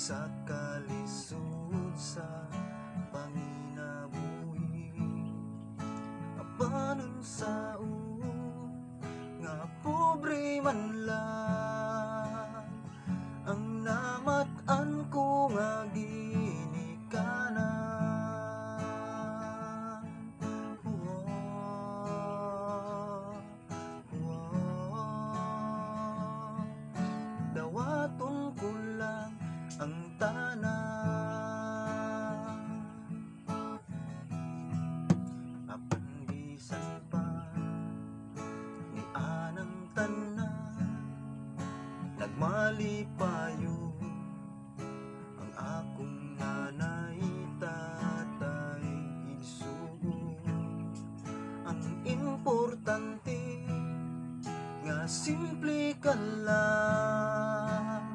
sa kalisod sa panginabuhi. Apanon sa nga pobre man lang ang namatan ko nga ginikanan. Dawaton ko lang ang tanan, apan bisan pa ni anang tanan, nagmalipayo ang akong nanay, tatay, igsuon. Ang importante nga simple ka lang,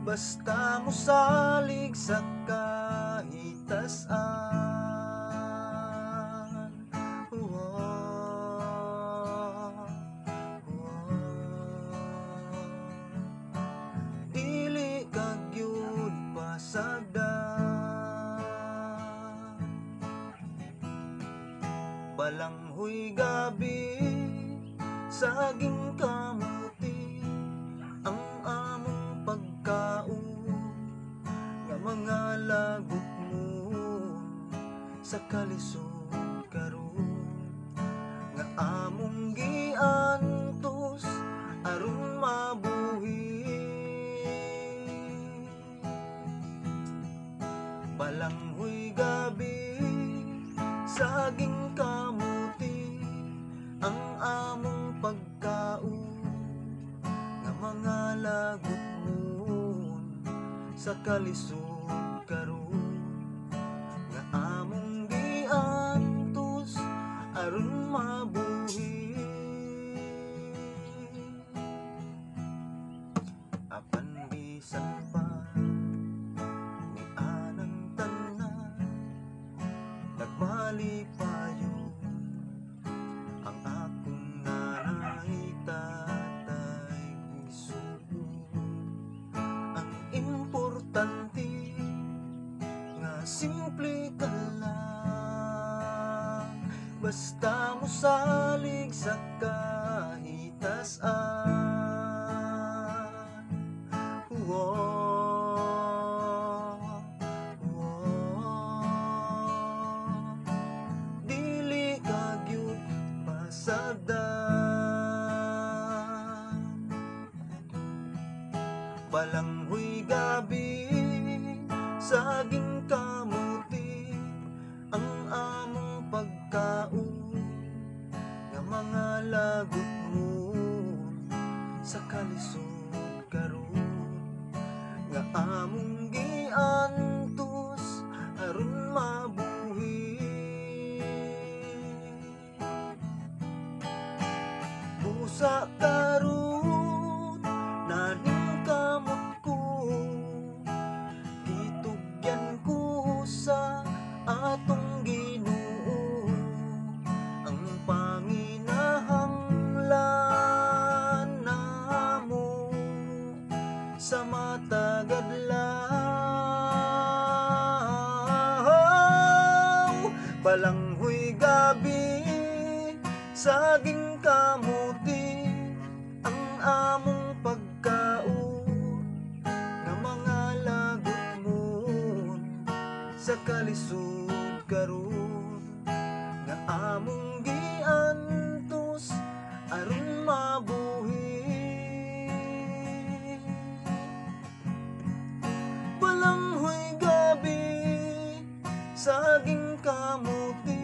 basta mo salig sa kahitasan. Dili kag yun pasagdan, balanghoy gabi saging kamuti ang among pagkaon, nga mga lagot mo sa kalisod karon, nga among giantos aron mabuhi. Balanghoy gabi saging kamuti ang among pagkaon, nga mga lagot mo sa kalisod karon, nga among giantos aron mabuhi. Apan bisan pa ni anang tanan, nagmalipayo ang akong nanay, tatay, igsuon. Ang importante nga simple ka lang, basta mo salig sa kahitasan. Dili kag yun pasagdan, balanghoy gabi saging kamuti ang among pagkaon, nga mga lagot mo sa kalisod karon, nga among giantos aron mabuhi. Busa karon naning kamot ko, gitugyan ko sa atong Ginoo, ang panginahanglan namo sa matag adlaw. Balanghoy gabi saging kamuti ang among pagkaon, nga mga lagot mo sa kalisod karon, nga among giantos aron mabuhi. Balanghoy gabi saging kamuti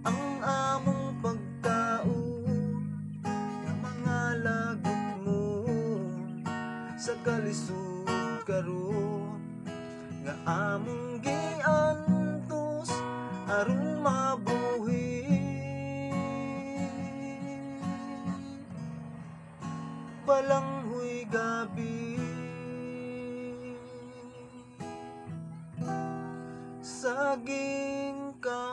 ang among pagkaon, nga mga lagot mo sa kalisod karon, nga among giantos aron mabuhi. Balanghoy gabi saging ka